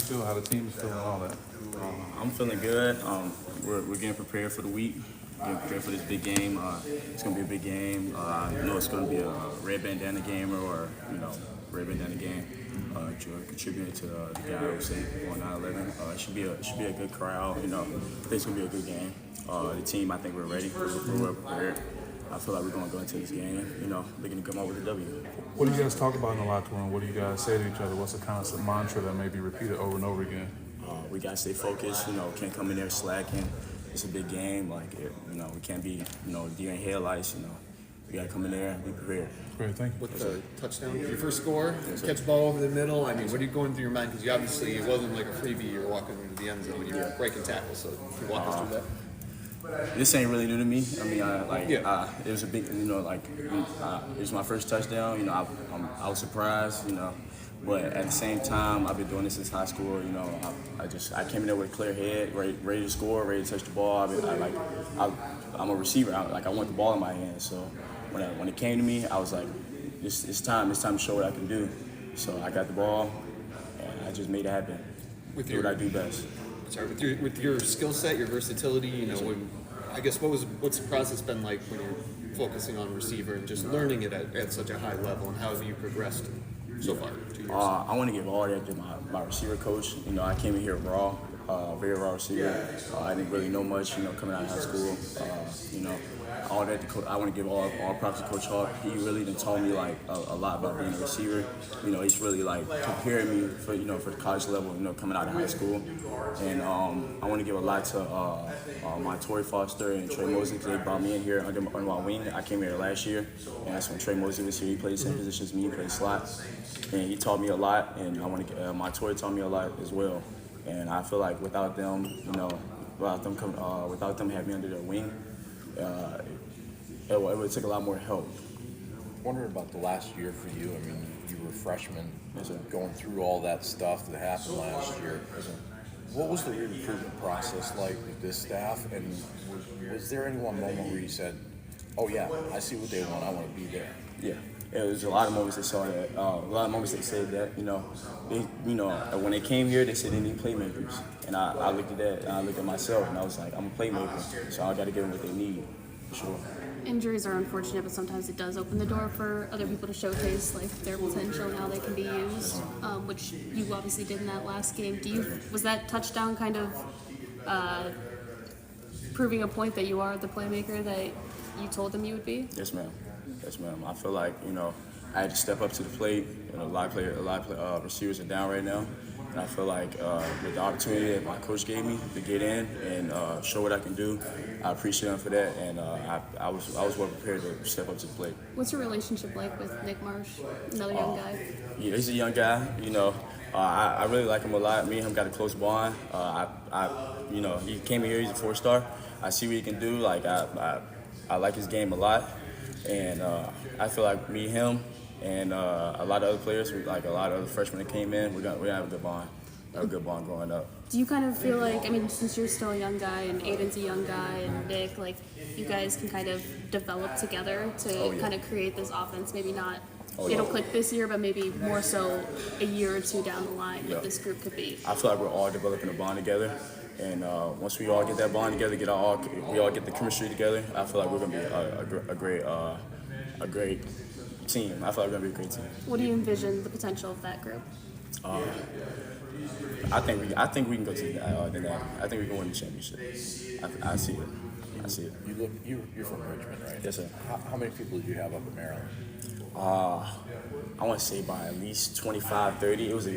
feel, how the team is feeling, all that? I'm feeling good. We're getting prepared for the week, getting prepared for this big game. It's going to be a big game. I know it's going to be a red bandana game or red bandana game. Contributing to the guy who said on 9/11. It should be a good crowd. I think it's going to be a good game. The team, I think we're ready. We're well prepared. I feel like we're going to go into this game, looking to come out with a W. What do you guys talk about in the locker room? What do you guys say to each other? What's the constant mantra that may be repeated over and over again? We got to stay focused, can't come in there slacking. It's a big game, we can't be, deer in headlights, We got to come in there and be prepared. Great, thank you. With the touchdown, your first score, catch the ball over the middle. I mean, what are you going through your mind? Because you obviously, it wasn't like a freebie. You were walking into the end zone. You were breaking tackles. So can you walk us through that? This ain't really new to me. I mean, it was a big, it was my first touchdown. I was surprised, but at the same time, I've been doing this since high school. I came in there with a clear head, ready to score, ready to touch the ball. I'm a receiver. I want the ball in my hands. So when it came to me, I was like, it's time to show what I can do. So I got the ball, and I just made it happen. Do what I do best. Sorry, with your skill set, your versatility, what's the process been like when you're focusing on receiver and just learning it at such a high level, and how have you progressed so far? 2 years? I want to give all that to my receiver coach. I came in here raw, very raw receiver. I didn't really know much, coming out of high school. All that. I want to give all props to Coach Hawk. He really done told me a lot about being a receiver. He's really prepared me for for the college level. Coming out of high school, and I want to give a lot to my Torrey Foster and Trey Mosley, because they brought me in here under my wing. I came here last year, and that's when Trey Mosley was here. He played the same position as me. He played slot, and he taught me a lot. And I want to my Torrey taught me a lot as well. And I feel like without them, without them having me under their wing, it would take a lot more help. Wondering about the last year for you. I mean, you were a freshman, going through all that stuff that happened last year. What was the recruitment process like with this staff? And was there any one moment where you said, "Oh yeah, I see what they want. I want to be there"? Yeah. It was a lot of moments they saw that. A lot of moments they said that. When they came here, they said they need playmakers, and I looked at that and I looked at myself and I was like, I'm a playmaker, so I got to give them what they need, for sure. Injuries are unfortunate, but sometimes it does open the door for other people to showcase their potential and how they can be used, which you obviously did in that last game. Was that touchdown kind of proving a point that you are the playmaker that you told them you would be? Yes, ma'am. I feel like I had to step up to the plate. A lot of receivers are down right now, and I feel like with the opportunity that my coach gave me to get in and show what I can do, I appreciate him for that, and I was well prepared to step up to the plate. What's your relationship like with Nick Marsh, another young guy? Yeah, he's a young guy. I really like him a lot. Me and him got a close bond. He came here. He's a 4-star. I see what he can do. I like his game a lot. And I feel like me, him, and a lot of other players, a lot of other freshmen that came in, we're gonna have a good bond. Have a good bond growing up. Do you kind of feel like, since you're still a young guy and Aiden's a young guy and Nick, you guys can kind of develop together to kind of create this offense? Maybe not, it'll click this year, but maybe more so a year or two down the line what this group could be. I feel like we're all developing a bond together. And once we all get that bond together, we all get the chemistry together, I feel like we're gonna be a great team. I feel like we're gonna be a great team. What do you envision the potential of that group? I think we can go to that. I think we can win the championship. I see it. You're from Richmond, right? Yes, sir. How many people did you have up in Maryland? I want to say by at least 25, 30. It was a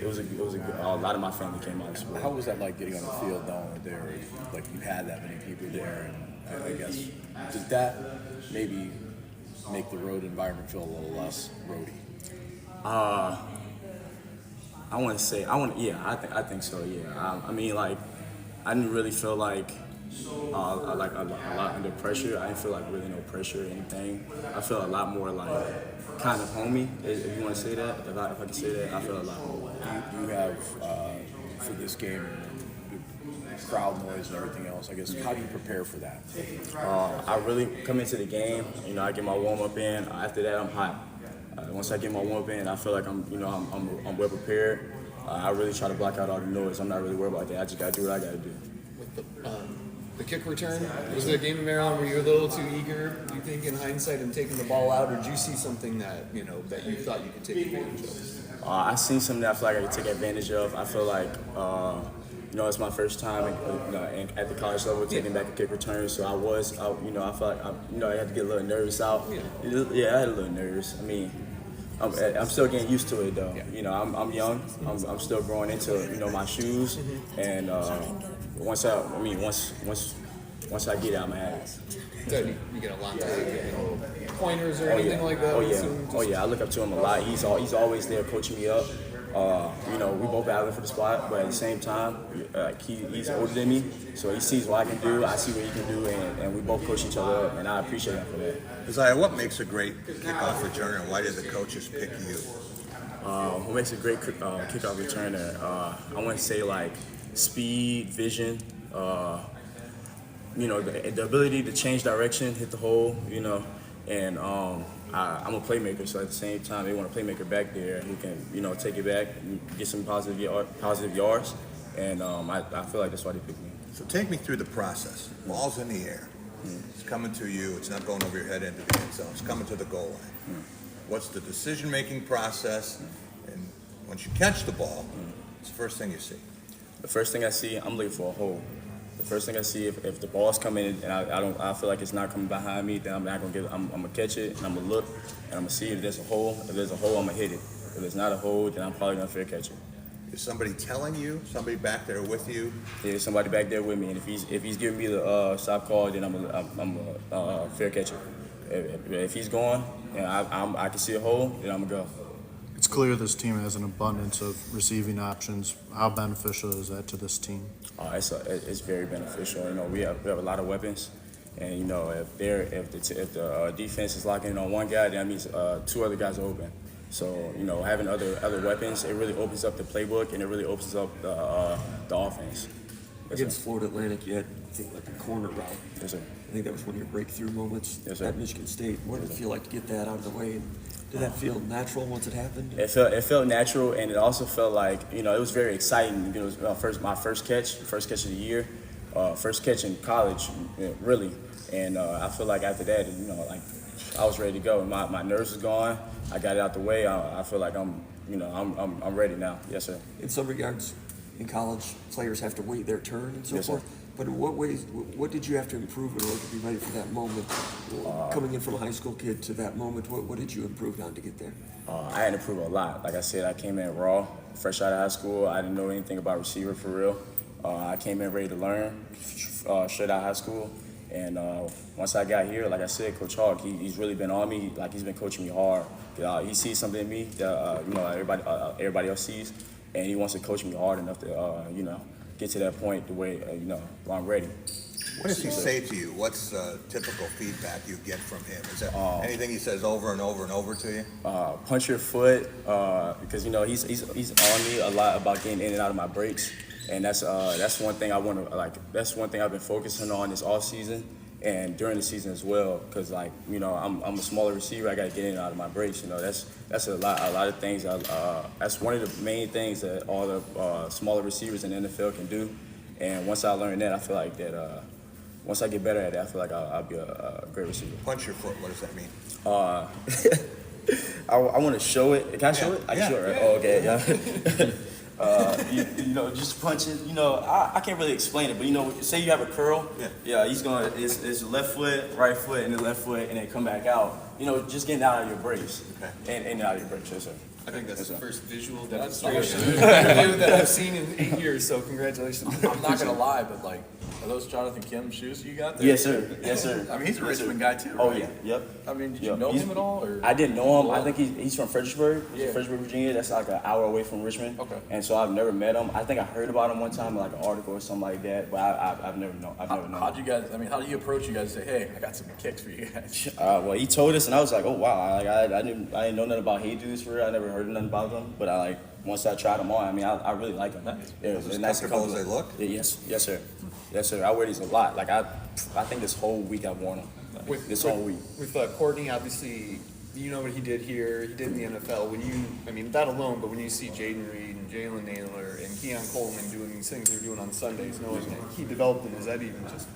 lot of my family came out of school. How was that like getting on the field knowing that you had that many people there? And I guess, did that maybe make the road environment feel a little less roady? I think so. Yeah. I didn't really feel like a lot under pressure. I didn't feel like really no pressure or anything. I felt a lot more kind of homey, if you want to say that. If I can say that, I feel a lot more. You have for this game, the crowd noise and everything else. I guess, how do you prepare for that? I really come into the game. I get my warm up in. After that, I'm hot. Once I get my warm up in, I feel like I'm well prepared. I really try to block out all the noise. I'm not really worried about that. I just got to do what I got to do. With the kick return, was it a game in Maryland where you were a little too eager, you think, in hindsight, in taking the ball out, or did you see something that that you thought you could take advantage of? I seen something that I feel like I could take advantage of. I feel like it's my first time at the college level taking back a kick return, so I felt like I had to get a little nervous out. Yeah, I had a little nervous. I mean, I'm still getting used to it though. I'm young. I'm still growing into my shoes, and once I get it, I'm at it. So you get a lot of pointers or anything like that? I look up to him a lot. He's always there coaching me up. We both battling for the spot, but at the same time, he's older than me, so he sees what I can do, I see what he can do, and we both coach each other up, and I appreciate him for that. Aziah, what makes a great kickoff returner, and why did the coaches pick you? What makes a great kickoff returner? I want to say like speed, vision, the ability to change direction, hit the hole, and I'm a playmaker, so at the same time, they want a playmaker back there who can, take it back, and get some positive yards, and I feel like that's why they picked me. So take me through the process. Ball's in the air. It's coming to you. It's not going over your head into the end zone. It's coming to the goal line. What's the decision-making process? And once you catch the ball, what's the first thing you see? The first thing I see, I'm looking for a hole. The first thing I see, if the ball's coming in and I feel like it's not coming behind me, then I'm not gonna I'm gonna catch it and I'm gonna look and I'm gonna see if there's a hole. If there's a hole, I'm gonna hit it. If there's not a hole, then I'm probably gonna fair catch it. Is somebody telling you? Somebody back there with you? There's somebody back there with me, and if he's giving me the stop call, then I'm a fair catch it. If he's going and I can see a hole, then I'm gonna go. It's clear this team has an abundance of receiving options. How beneficial is that to this team? It's very beneficial. We have a lot of weapons, and if the defense is locking in on one guy, that means two other guys are open. So having other weapons, it really opens up the playbook and it really opens up the offense. Against Florida Atlantic, you had, I think, like a corner route. Yes, sir. I think that was one of your breakthrough moments Yes, at Michigan State. What did it feel like to get that out of the way? And did that feel natural once it happened? It felt natural, and it also felt like it was very exciting. It was my first catch of the year, first catch in college, really. And I feel like after that, I was ready to go. My nerves was gone. I got it out the way. I feel like I'm ready now. Yes, sir. In some regards, in college, players have to wait their turn and so Yes, sir. forth. But in what ways, what did you have to improve in order to be ready for that moment? Coming in from a high school kid to that moment, what did you improve on to get there? I had to improve a lot. Like I said, I came in raw, fresh out of high school. I didn't know anything about receiver for real. I came in ready to learn, straight out of high school. And once I got here, like I said, Coach Hawk, he's really been on me. Like he's been coaching me hard. He sees something in me that everybody else sees, and he wants to coach me hard enough to get to that point the way where I'm ready. What does he say to you? What's typical feedback you get from him? Is there anything he says over and over and over to you? Punch your foot, because he's on me a lot about getting in and out of my breaks, and that's one thing that's one thing I've been focusing on this off season and during the season as well, because I'm a smaller receiver. I got to get in and out of my breaks. That's a lot of things. That's one of the main things that all the smaller receivers in the NFL can do. And once I learn that, I feel like that. Once I get better at it, I feel like I'll be a great receiver. Punch your foot. What does that mean? I want to show it. Can I show it? I can show it, right? Yeah. Oh, okay. Yeah. Just punching. I can't really explain it, but say you have a curl. Yeah. He's going. It's left foot, right foot, and the left foot, and then come back out. Just getting out of your brace. Okay. And out of your brace, yes, sir. I think that's the first visual demonstration that I've seen in 8 years, so congratulations. I'm not gonna lie, but are those Jonathan Kim shoes you got there? Yes, sir. Yes, sir. I mean, he's a Richmond guy too, right? Oh yeah. Yep. I mean, did you know him at all? Or? I didn't know him. I think he's from Fredericksburg. Fredericksburg, Virginia. That's like an hour away from Richmond. Okay. And so I've never met him. I think I heard about him one time in like an article or something like that, but I've never known. How do you approach you guys and say, hey, I got some kicks for you guys? Well, he told us, and I was like, oh wow. I didn't know nothing about Hey Dudes for real. I never heard nothing about them, but once I tried them on, I really like them. Nice. Yeah, As nice comfortable as they look? Yeah, yes, sir. Yes, sir. I wear these a lot. I think this whole week I've worn them. This whole week. With Courtney, obviously, you know what he did here, he did in the NFL. When you, I mean, that alone, but when you see Jaden Reed and Jalen Naylor and Keon Coleman doing these things they're doing on Sundays, knowing that he developed them, is that even just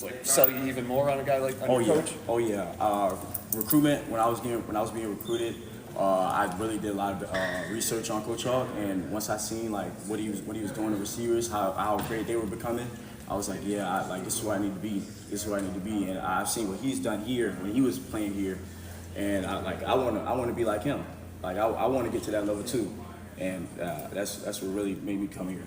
like sell you even more on a guy like on your coach? Oh yeah. Recruitment. When I was being recruited, I really did a lot of research on Coach Hawk, and once I seen like what he was doing to receivers, how great they were becoming, I was like, yeah, this is where I need to be. This is where I need to be, and I've seen what he's done here when he was playing here, and I want to be like him. Like I want to get to that level too, and that's what really made me come here.